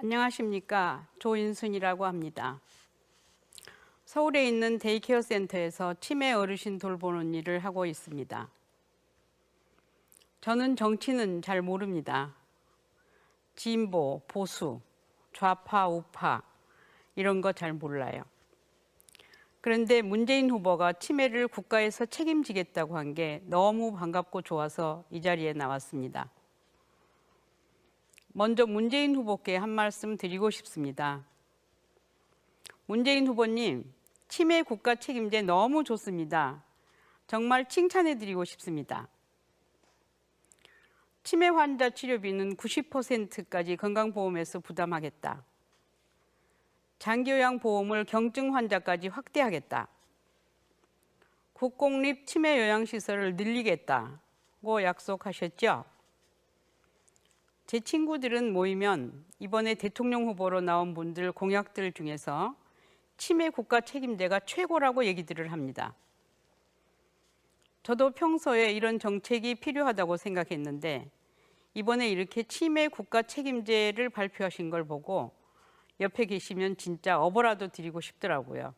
안녕하십니까. 조인순이라고 합니다. 서울에 있는 데이케어 센터에서 치매 어르신 돌보는 일을 하고 있습니다. 저는 정치는 잘 모릅니다. 진보, 보수, 좌파, 우파 이런 거 잘 몰라요. 그런데 문재인 후보가 치매를 국가에서 책임지겠다고 한 게 너무 반갑고 좋아서 이 자리에 나왔습니다. 먼저 문재인 후보께 한 말씀 드리고 싶습니다. 문재인 후보님, 치매 국가 책임제 너무 좋습니다. 정말 칭찬해드리고 싶습니다. 치매 환자 치료비는 90%까지 건강보험에서 부담하겠다. 장기요양보험을 경증 환자까지 확대하겠다. 국공립 치매 요양시설을 늘리겠다고 약속하셨죠? 제 친구들은 모이면 이번에 대통령 후보로 나온 분들 공약들 중에서 치매 국가 책임제가 최고라고 얘기들을 합니다. 저도 평소에 이런 정책이 필요하다고 생각했는데 이번에 이렇게 치매 국가 책임제를 발표하신 걸 보고 옆에 계시면 진짜 업어라도 드리고 싶더라고요.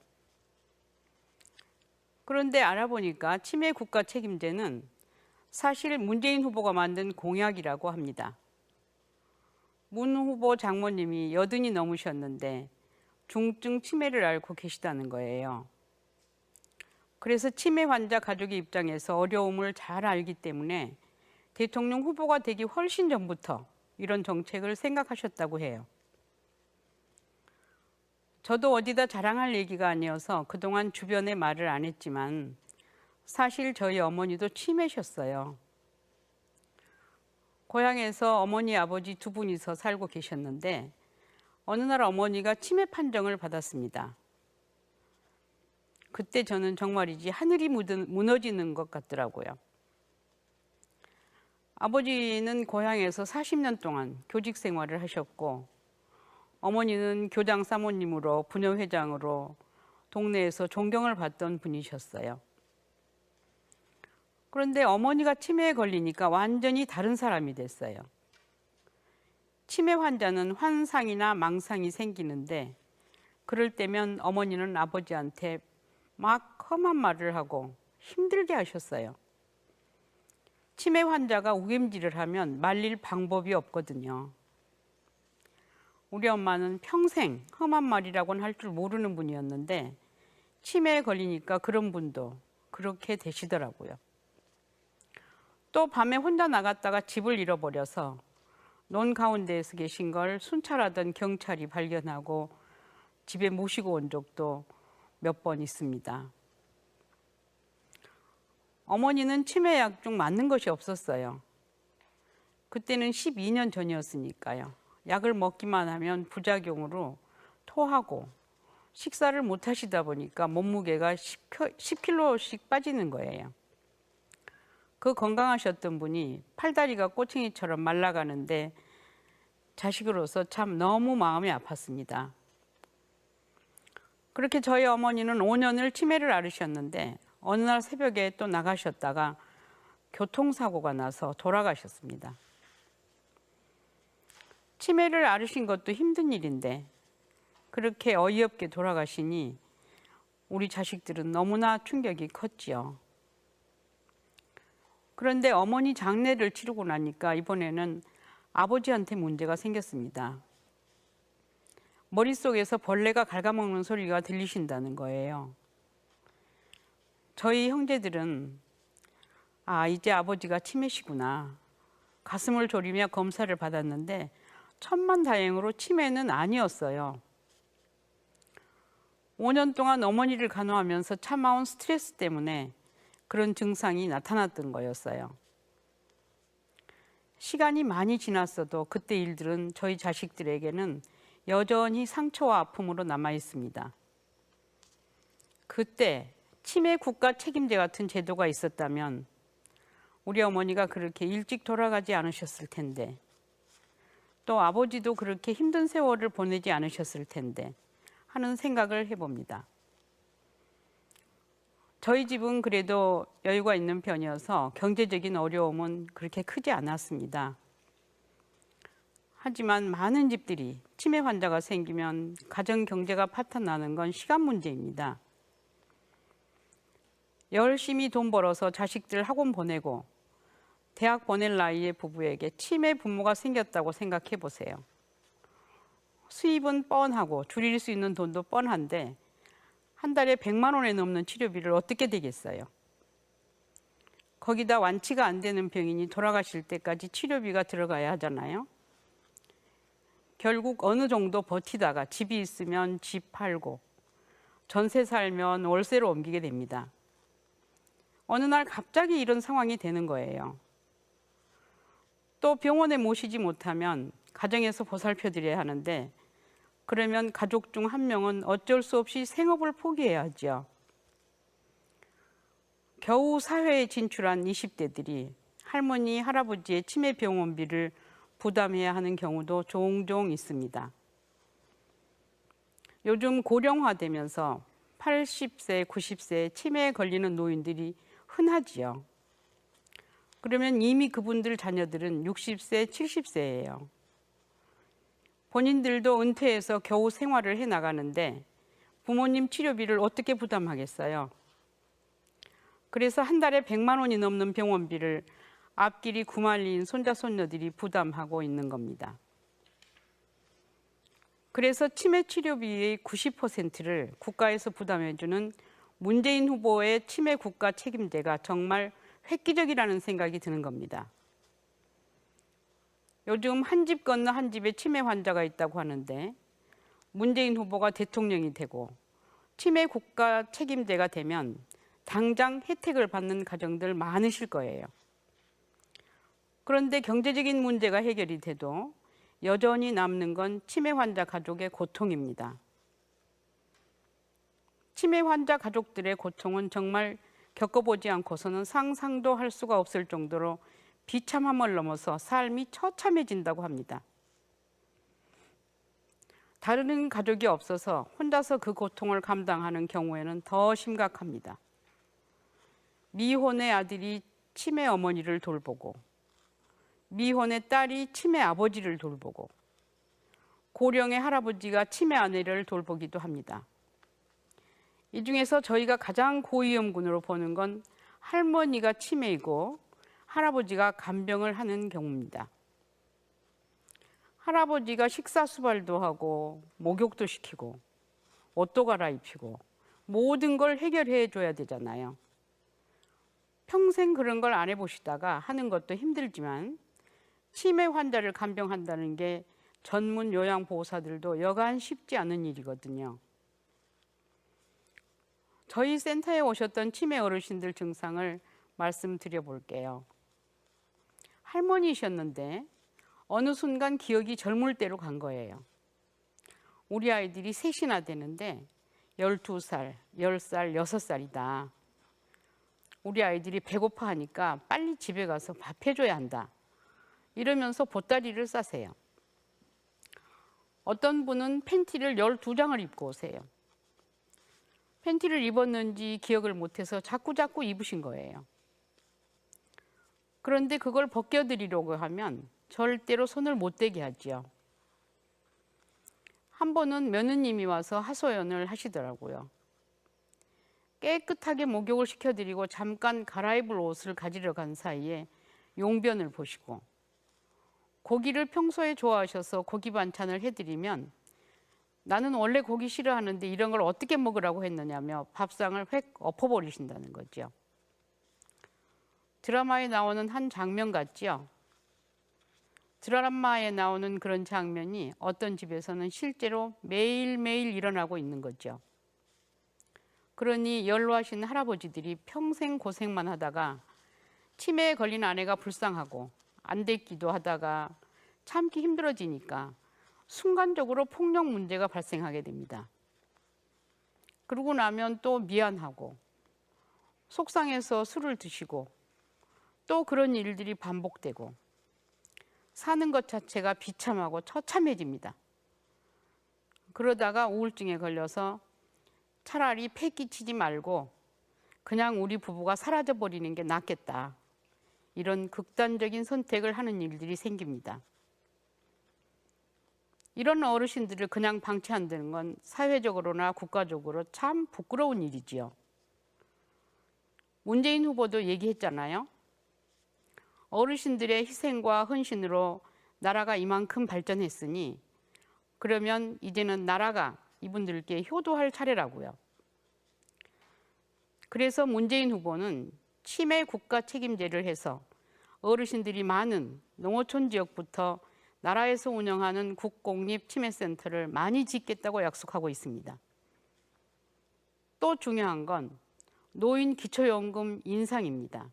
그런데 알아보니까 치매 국가 책임제는 사실 문재인 후보가 만든 공약이라고 합니다. 문 후보 장모님이 80이 넘으셨는데 중증 치매를 앓고 계시다는 거예요. 그래서 치매 환자 가족의 입장에서 어려움을 잘 알기 때문에 대통령 후보가 되기 훨씬 전부터 이런 정책을 생각하셨다고 해요. 저도 어디다 자랑할 얘기가 아니어서 그동안 주변에 말을 안 했지만 사실 저희 어머니도 치매셨어요. 고향에서 어머니, 아버지 두 분이서 살고 계셨는데 어느 날 어머니가 치매 판정을 받았습니다. 그때 저는 정말이지 하늘이 무너지는 것 같더라고요. 아버지는 고향에서 40년 동안 교직 생활을 하셨고 어머니는 교장 사모님으로 부녀회장으로 동네에서 존경을 받던 분이셨어요. 그런데 어머니가 치매에 걸리니까 완전히 다른 사람이 됐어요. 치매 환자는 환상이나 망상이 생기는데 그럴 때면 어머니는 아버지한테 막 험한 말을 하고 힘들게 하셨어요. 치매 환자가 우김질을 하면 말릴 방법이 없거든요. 우리 엄마는 평생 험한 말이라고는 할 줄 모르는 분이었는데 치매에 걸리니까 그런 분도 그렇게 되시더라고요. 또 밤에 혼자 나갔다가 집을 잃어버려서 논 가운데에서 계신 걸 순찰하던 경찰이 발견하고 집에 모시고 온 적도 몇 번 있습니다. 어머니는 치매약 중 맞는 것이 없었어요. 그때는 12년 전이었으니까요. 약을 먹기만 하면 부작용으로 토하고 식사를 못 하시다 보니까 몸무게가 10kg씩 빠지는 거예요. 그 건강하셨던 분이 팔다리가 꼬챙이처럼 말라가는데 자식으로서 참 너무 마음이 아팠습니다. 그렇게 저희 어머니는 5년을 치매를 앓으셨는데 어느 날 새벽에 또 나가셨다가 교통사고가 나서 돌아가셨습니다. 치매를 앓으신 것도 힘든 일인데 그렇게 어이없게 돌아가시니 우리 자식들은 너무나 충격이 컸지요. 그런데 어머니 장례를 치르고 나니까 이번에는 아버지한테 문제가 생겼습니다. 머릿속에서 벌레가 갉아먹는 소리가 들리신다는 거예요. 저희 형제들은 이제 아버지가 치매시구나. 가슴을 졸이며 검사를 받았는데 천만다행으로 치매는 아니었어요. 5년 동안 어머니를 간호하면서 참아온 스트레스 때문에 그런 증상이 나타났던 거였어요. 시간이 많이 지났어도 그때 일들은 저희 자식들에게는 여전히 상처와 아픔으로 남아 있습니다. 그때 치매 국가 책임제 같은 제도가 있었다면 우리 어머니가 그렇게 일찍 돌아가지 않으셨을 텐데 또 아버지도 그렇게 힘든 세월을 보내지 않으셨을 텐데 하는 생각을 해봅니다. 저희 집은 그래도 여유가 있는 편이어서 경제적인 어려움은 그렇게 크지 않았습니다. 하지만 많은 집들이 치매 환자가 생기면 가정 경제가 파탄나는 건 시간 문제입니다. 열심히 돈 벌어서 자식들 학원 보내고 대학 보낼 나이의 부부에게 치매 부모가 생겼다고 생각해 보세요. 수입은 뻔하고 줄일 수 있는 돈도 뻔한데 한 달에 100만 원에 넘는 치료비를 어떻게 되겠어요? 거기다 완치가 안 되는 병인이 돌아가실 때까지 치료비가 들어가야 하잖아요. 결국 어느 정도 버티다가 집이 있으면 집 팔고 전세 살면 월세로 옮기게 됩니다. 어느 날 갑자기 이런 상황이 되는 거예요. 또 병원에 모시지 못하면 가정에서 보살펴 드려야 하는데 그러면 가족 중 한 명은 어쩔 수 없이 생업을 포기해야 하죠. 겨우 사회에 진출한 20대들이 할머니, 할아버지의 치매 병원비를 부담해야 하는 경우도 종종 있습니다. 요즘 고령화되면서 80세, 90세에 치매에 걸리는 노인들이 흔하지요. 그러면 이미 그분들 자녀들은 60세, 70세예요. 본인들도 은퇴해서 겨우 생활을 해나가는데 부모님 치료비를 어떻게 부담하겠어요? 그래서 한 달에 100만 원이 넘는 병원비를 앞길이 구말리인 손자, 손녀들이 부담하고 있는 겁니다. 그래서 치매 치료비의 90%를 국가에서 부담해주는 문재인 후보의 치매 국가 책임제가 정말 획기적이라는 생각이 드는 겁니다. 요즘 한 집 건너 한 집에 치매 환자가 있다고 하는데 문재인 후보가 대통령이 되고 치매 국가 책임제가 되면 당장 혜택을 받는 가정들 많으실 거예요. 그런데 경제적인 문제가 해결이 돼도 여전히 남는 건 치매 환자 가족의 고통입니다. 치매 환자 가족들의 고통은 정말 겪어보지 않고서는 상상도 할 수가 없을 정도로 비참함을 넘어서 삶이 처참해진다고 합니다. 다른 가족이 없어서 혼자서 그 고통을 감당하는 경우에는 더 심각합니다. 미혼의 아들이 치매 어머니를 돌보고 미혼의 딸이 치매 아버지를 돌보고 고령의 할아버지가 치매 아내를 돌보기도 합니다. 이 중에서 저희가 가장 고위험군으로 보는 건 할머니가 치매이고 할아버지가 간병을 하는 경우입니다. 할아버지가 식사 수발도 하고 목욕도 시키고 옷도 갈아입히고 모든 걸 해결해 줘야 되잖아요. 평생 그런 걸 안 해보시다가 하는 것도 힘들지만 치매 환자를 간병한다는 게 전문 요양보호사들도 여간 쉽지 않은 일이거든요. 저희 센터에 오셨던 치매 어르신들 증상을 말씀드려 볼게요. 할머니셨는데 어느 순간 기억이 젊을 때로 간 거예요. 우리 아이들이 셋이나 되는데 12살, 10살, 6살이다. 우리 아이들이 배고파 하니까 빨리 집에 가서 밥 해줘야 한다. 이러면서 보따리를 싸세요. 어떤 분은 팬티를 12장을 입고 오세요. 팬티를 입었는지 기억을 못해서 자꾸 입으신 거예요. 그런데 그걸 벗겨드리려고 하면 절대로 손을 못 대게 하지요. 한 번은 며느님이 와서 하소연을 하시더라고요. 깨끗하게 목욕을 시켜드리고 잠깐 갈아입을 옷을 가지러 간 사이에 용변을 보시고 고기를 평소에 좋아하셔서 고기 반찬을 해드리면 나는 원래 고기 싫어하는데 이런 걸 어떻게 먹으라고 했느냐며 밥상을 획 엎어버리신다는 거죠. 드라마에 나오는 한 장면 같지요? 드라마에 나오는 그런 장면이 어떤 집에서는 실제로 매일매일 일어나고 있는 거죠. 그러니 연로하신 할아버지들이 평생 고생만 하다가 치매에 걸린 아내가 불쌍하고 안 됐기도 하다가 참기 힘들어지니까 순간적으로 폭력 문제가 발생하게 됩니다. 그러고 나면 또 미안하고 속상해서 술을 드시고 또 그런 일들이 반복되고 사는 것 자체가 비참하고 처참해집니다. 그러다가 우울증에 걸려서 차라리 폐 끼치지 말고 그냥 우리 부부가 사라져버리는 게 낫겠다. 이런 극단적인 선택을 하는 일들이 생깁니다. 이런 어르신들을 그냥 방치한다는 건 사회적으로나 국가적으로 참 부끄러운 일이지요. 문재인 후보도 얘기했잖아요. 어르신들의 희생과 헌신으로 나라가 이만큼 발전했으니 그러면 이제는 나라가 이분들께 효도할 차례라고요. 그래서 문재인 후보는 치매 국가 책임제를 해서 어르신들이 많은 농어촌 지역부터 나라에서 운영하는 국공립 치매센터를 많이 짓겠다고 약속하고 있습니다. 또 중요한 건 노인 기초연금 인상입니다.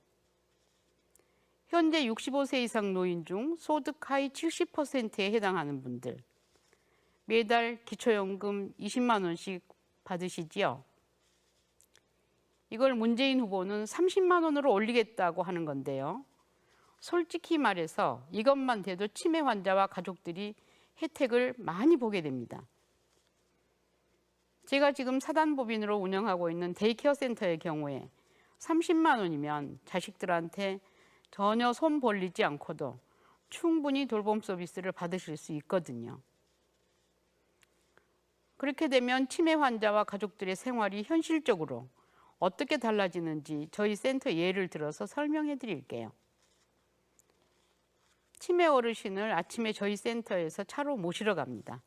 현재 65세 이상 노인 중 소득 하위 70%에 해당하는 분들 매달 기초연금 20만 원씩 받으시지요. 이걸 문재인 후보는 30만 원으로 올리겠다고 하는 건데요. 솔직히 말해서 이것만 돼도 치매 환자와 가족들이 혜택을 많이 보게 됩니다. 제가 지금 사단법인으로 운영하고 있는 데이케어 센터의 경우에 30만 원이면 자식들한테 전혀 손 벌리지 않고도 충분히 돌봄 서비스를 받으실 수 있거든요. 그렇게 되면 치매 환자와 가족들의 생활이 현실적으로 어떻게 달라지는지 저희 센터 예를 들어서 설명해 드릴게요. 치매 어르신을 아침에 저희 센터에서 차로 모시러 갑니다.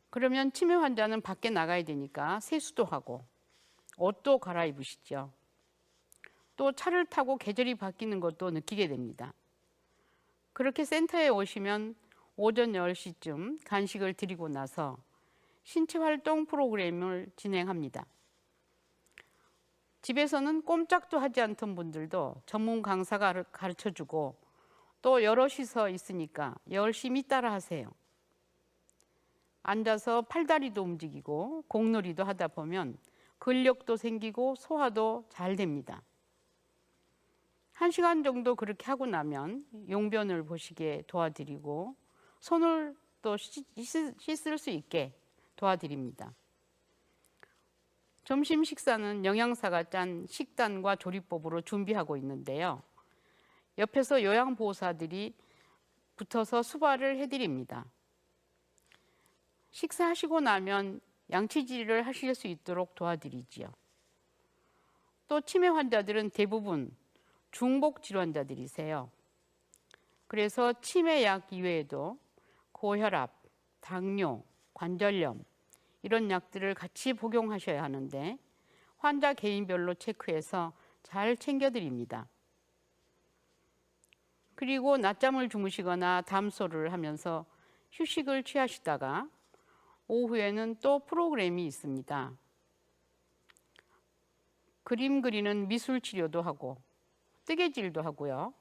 그러면 치매 환자는 밖에 나가야 되니까 세수도 하고 옷도 갈아입으시죠. 또 차를 타고 계절이 바뀌는 것도 느끼게 됩니다. 그렇게 센터에 오시면 오전 10시쯤 간식을 드리고 나서 신체 활동 프로그램을 진행합니다. 집에서는 꼼짝도 하지 않던 분들도 전문 강사가 가르쳐주고 또 여럿이서 있으니까 열심히 따라하세요. 앉아서 팔다리도 움직이고 공놀이도 하다 보면 근력도 생기고 소화도 잘 됩니다. 1시간 정도 그렇게 하고 나면 용변을 보시게 도와드리고 손을 또 씻을 수 있게 도와드립니다. 점심 식사는 영양사가 짠 식단과 조리법으로 준비하고 있는데요. 옆에서 요양보호사들이 붙어서 수발을 해드립니다. 식사하시고 나면 양치질을 하실 수 있도록 도와드리지요. 또 치매 환자들은 대부분 중복 질환자들이세요. 그래서 치매약 이외에도 고혈압, 당뇨, 관절염 이런 약들을 같이 복용하셔야 하는데 환자 개인별로 체크해서 잘 챙겨드립니다. 그리고 낮잠을 주무시거나 담소를 하면서 휴식을 취하시다가 오후에는 또 프로그램이 있습니다. 그림 그리는 미술 치료도 하고 뜨개질도 하고요.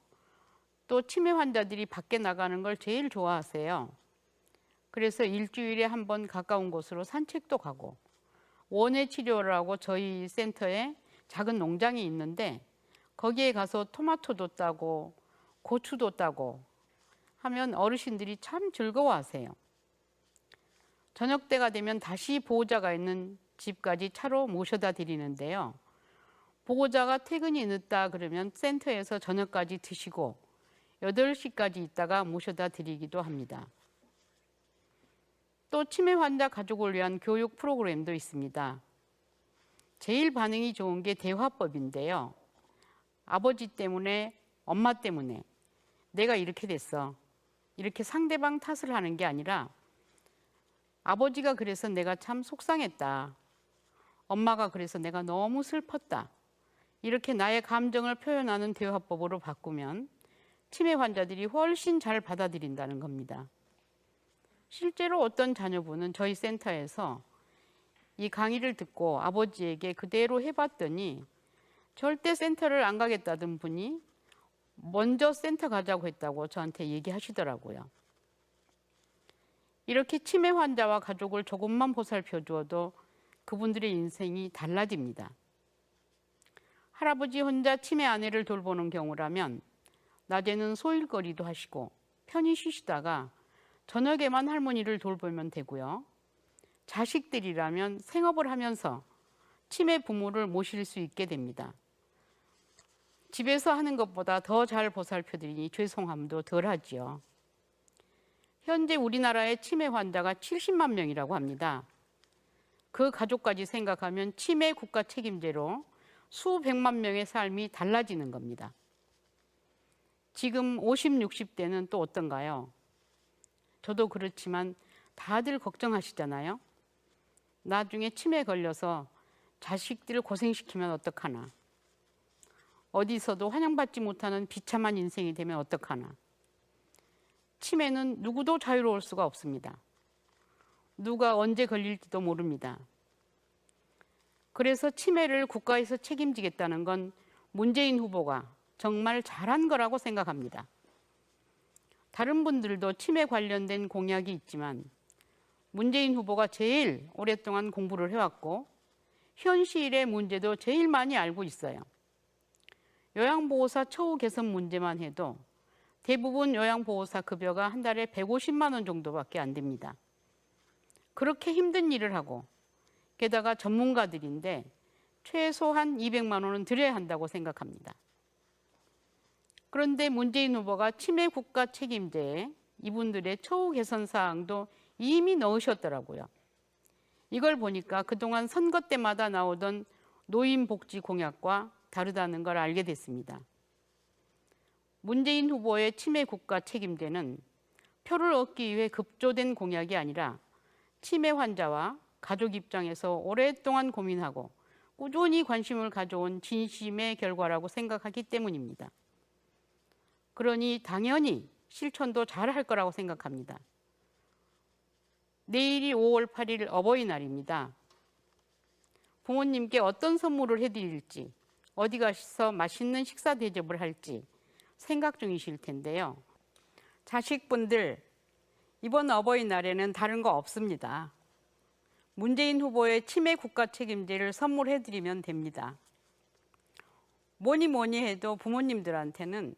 또 치매 환자들이 밖에 나가는 걸 제일 좋아하세요. 그래서 일주일에 한 번 가까운 곳으로 산책도 가고 원예 치료를 하고 저희 센터에 작은 농장이 있는데 거기에 가서 토마토도 따고 고추도 따고 하면 어르신들이 참 즐거워하세요. 저녁 때가 되면 다시 보호자가 있는 집까지 차로 모셔다 드리는데요. 보호자가 퇴근이 늦다 그러면 센터에서 저녁까지 드시고 8시까지 있다가 모셔다 드리기도 합니다. 또 치매 환자 가족을 위한 교육 프로그램도 있습니다. 제일 반응이 좋은 게 대화법인데요. 아버지 때문에, 엄마 때문에 내가 이렇게 됐어. 이렇게 상대방 탓을 하는 게 아니라 아버지가 그래서 내가 참 속상했다. 엄마가 그래서 내가 너무 슬펐다. 이렇게 나의 감정을 표현하는 대화법으로 바꾸면 치매 환자들이 훨씬 잘 받아들인다는 겁니다. 실제로 어떤 자녀분은 저희 센터에서 이 강의를 듣고 아버지에게 그대로 해봤더니 절대 센터를 안 가겠다던 분이 먼저 센터 가자고 했다고 저한테 얘기하시더라고요. 이렇게 치매 환자와 가족을 조금만 보살펴 주어도 그분들의 인생이 달라집니다. 할아버지 혼자 치매 아내를 돌보는 경우라면 낮에는 소일거리도 하시고 편히 쉬시다가 저녁에만 할머니를 돌보면 되고요. 자식들이라면 생업을 하면서 치매 부모를 모실 수 있게 됩니다. 집에서 하는 것보다 더 잘 보살펴드리니 죄송함도 덜하지요. 현재 우리나라의 치매 환자가 70만 명이라고 합니다. 그 가족까지 생각하면 치매 국가 책임제로 수백만 명의 삶이 달라지는 겁니다. 지금 50, 60대는 또 어떤가요? 저도 그렇지만 다들 걱정하시잖아요. 나중에 치매 걸려서 자식들을 고생시키면 어떡하나. 어디서도 환영받지 못하는 비참한 인생이 되면 어떡하나. 치매는 누구도 자유로울 수가 없습니다. 누가 언제 걸릴지도 모릅니다. 그래서 치매를 국가에서 책임지겠다는 건 문재인 후보가 정말 잘한 거라고 생각합니다. 다른 분들도 치매 관련된 공약이 있지만 문재인 후보가 제일 오랫동안 공부를 해왔고 현실의 문제도 제일 많이 알고 있어요. 요양보호사 처우 개선 문제만 해도 대부분 요양보호사 급여가 한 달에 150만 원 정도밖에 안 됩니다. 그렇게 힘든 일을 하고 게다가 전문가들인데 최소한 200만 원은 드려야 한다고 생각합니다. 그런데 문재인 후보가 치매 국가 책임제에 이분들의 처우 개선 사항도 이미 넣으셨더라고요. 이걸 보니까 그동안 선거 때마다 나오던 노인복지 공약과 다르다는 걸 알게 됐습니다. 문재인 후보의 치매 국가 책임제는 표를 얻기 위해 급조된 공약이 아니라 치매 환자와 가족 입장에서 오랫동안 고민하고 꾸준히 관심을 가져온 진심의 결과라고 생각하기 때문입니다. 그러니 당연히 실천도 잘할 거라고 생각합니다. 내일이 5월 8일 어버이날입니다. 부모님께 어떤 선물을 해드릴지, 어디 가서 맛있는 식사 대접을 할지 생각 중이실 텐데요. 자식분들, 이번 어버이날에는 다른 거 없습니다. 문재인 후보의 치매 국가 책임제를 선물해드리면 됩니다. 뭐니 해도 부모님들한테는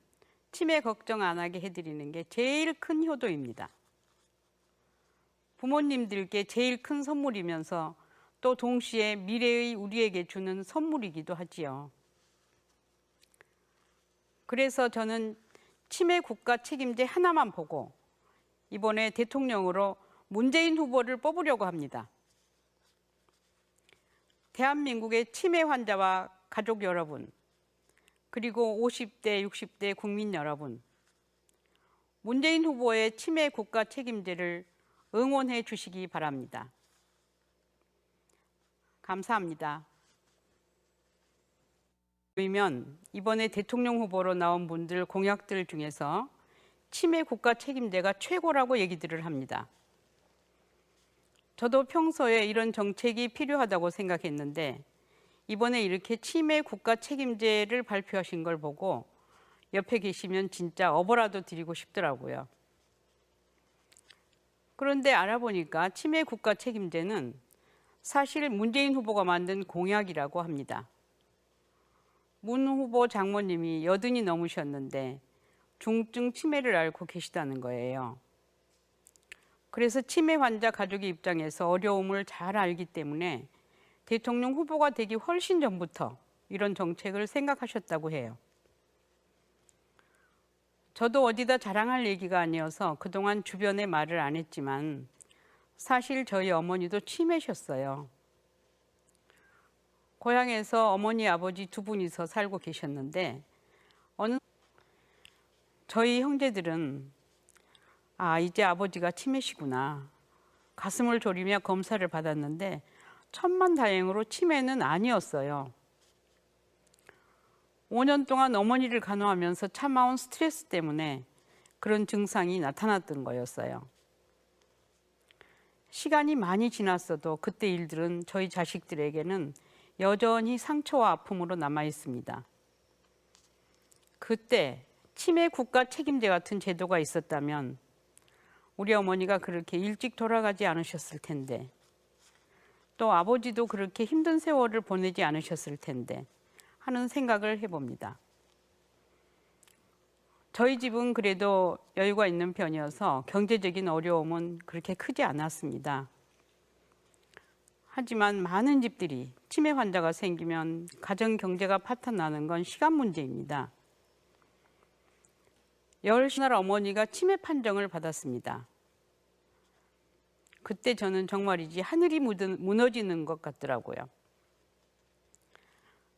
치매 걱정 안 하게 해드리는 게 제일 큰 효도입니다. 부모님들께 제일 큰 선물이면서 또 동시에 미래의 우리에게 주는 선물이기도 하지요. 그래서 저는 치매 국가 책임제 하나만 보고 이번에 대통령으로 문재인 후보를 뽑으려고 합니다. 대한민국의 치매 환자와 가족 여러분, 그리고 50대, 60대 국민 여러분, 문재인 후보의 치매 국가 책임제를 응원해 주시기 바랍니다. 감사합니다. 그러면 이번에 대통령 후보로 나온 분들 공약들 중에서 치매 국가 책임제가 최고라고 얘기들을 합니다. 저도 평소에 이런 정책이 필요하다고 생각했는데 이번에 이렇게 치매 국가 책임제를 발표하신 걸 보고 옆에 계시면 진짜 어버라도 드리고 싶더라고요. 그런데 알아보니까 치매 국가 책임제는 사실 문재인 후보가 만든 공약이라고 합니다. 문 후보 장모님이 80이 넘으셨는데 중증 치매를 앓고 계시다는 거예요. 그래서 치매 환자 가족의 입장에서 어려움을 잘 알기 때문에 대통령 후보가 되기 훨씬 전부터 이런 정책을 생각하셨다고 해요. 저도 어디다 자랑할 얘기가 아니어서 그동안 주변에 말을 안 했지만 사실 저희 어머니도 치매셨어요. 고향에서 어머니, 아버지 두 분이서 살고 계셨는데 저희 형제들은 이제 아버지가 치매시구나. 가슴을 졸이며 검사를 받았는데 천만다행으로 치매는 아니었어요. 5년 동안 어머니를 간호하면서 참아온 스트레스 때문에 그런 증상이 나타났던 거였어요. 시간이 많이 지났어도 그때 일들은 저희 자식들에게는 여전히 상처와 아픔으로 남아 있습니다. 그때 치매 국가 책임제 같은 제도가 있었다면 우리 어머니가 그렇게 일찍 돌아가지 않으셨을 텐데 또 아버지도 그렇게 힘든 세월을 보내지 않으셨을 텐데 하는 생각을 해봅니다. 저희 집은 그래도 여유가 있는 편이어서 경제적인 어려움은 그렇게 크지 않았습니다. 하지만 많은 집들이 치매 환자가 생기면 가정 경제가 파탄나는 건 시간 문제입니다. 10살 어머니가 치매 판정을 받았습니다. 그때 저는 정말이지 하늘이 무너지는 것 같더라고요.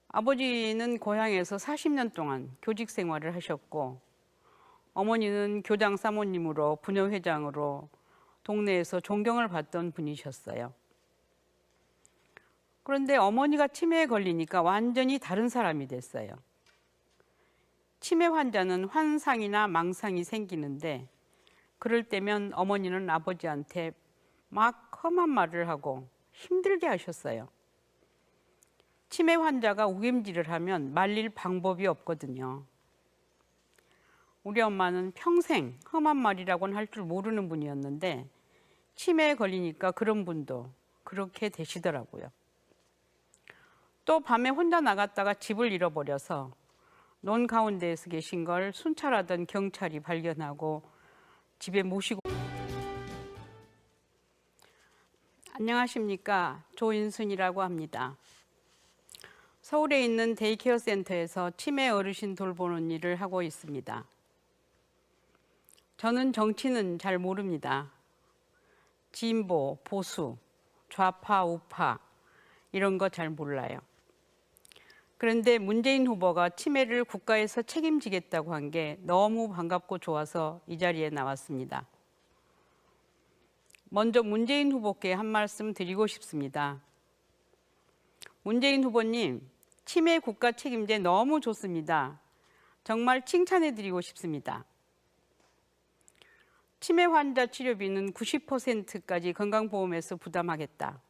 아버지는 고향에서 40년 동안 교직 생활을 하셨고, 어머니는 교장 사모님으로 부녀회장으로 동네에서 존경을 받던 분이셨어요. 그런데 어머니가 치매에 걸리니까 완전히 다른 사람이 됐어요. 치매 환자는 환상이나 망상이 생기는데, 그럴 때면 어머니는 아버지한테 막 험한 말을 하고 힘들게 하셨어요. 치매 환자가 우김질을 하면 말릴 방법이 없거든요. 우리 엄마는 평생 험한 말이라고는 할 줄 모르는 분이었는데, 치매에 걸리니까 그런 분도 그렇게 되시더라고요. 또 밤에 혼자 나갔다가 집을 잃어버려서 논 가운데에서 계신 걸 순찰하던 경찰이 발견하고 집에 모시고. 안녕하십니까, 조인순이라고 합니다. 서울에 있는 데이케어 센터에서 치매 어르신 돌보는 일을 하고 있습니다. 저는 정치는 잘 모릅니다. 진보, 보수, 좌파, 우파 이런 거 잘 몰라요. 그런데 문재인 후보가 치매를 국가에서 책임지겠다고 한 게 너무 반갑고 좋아서 이 자리에 나왔습니다. 먼저 문재인 후보께 한 말씀 드리고 싶습니다. 문재인 후보님, 치매 국가 책임제 너무 좋습니다. 정말 칭찬해 드리고 싶습니다. 치매 환자 치료비는 90%까지 건강보험에서 부담하겠다.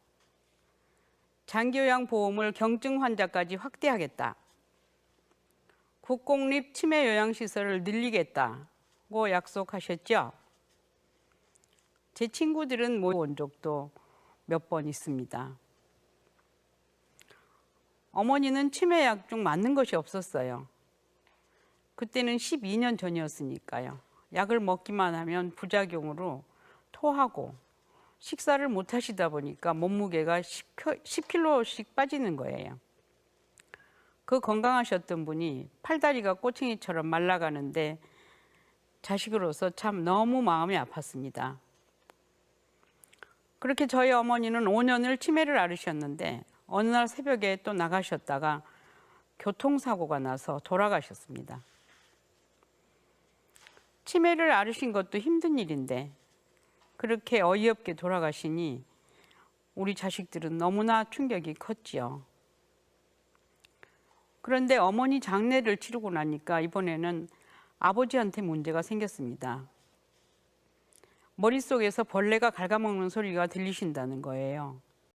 장기요양보험을 경증 환자까지 확대하겠다. 국공립 치매요양시설을 늘리겠다고 약속하셨죠? 제 친구들은 온 적도 몇 번 있습니다. 어머니는 치매약 중 맞는 것이 없었어요. 그때는 12년 전이었으니까요. 약을 먹기만 하면 부작용으로 토하고 식사를 못 하시다 보니까 몸무게가 10kg씩 빠지는 거예요. 그 건강하셨던 분이 팔다리가 꼬챙이처럼 말라가는데 자식으로서 참 너무 마음이 아팠습니다. 그렇게 저희 어머니는 5년을 치매를 앓으셨는데 어느 날 새벽에 또 나가셨다가 교통사고가 나서 돌아가셨습니다. 치매를 앓으신 것도 힘든 일인데 그렇게 어이없게 돌아가시니 우리 자식들은 너무나 충격이 컸지요. 그런데 어머니 장례를 치르고 나니까 이번에는 아버지한테 문제가 생겼습니다. 머릿속에서 벌레가 갉아먹는 소리가 들리신다는 거예요.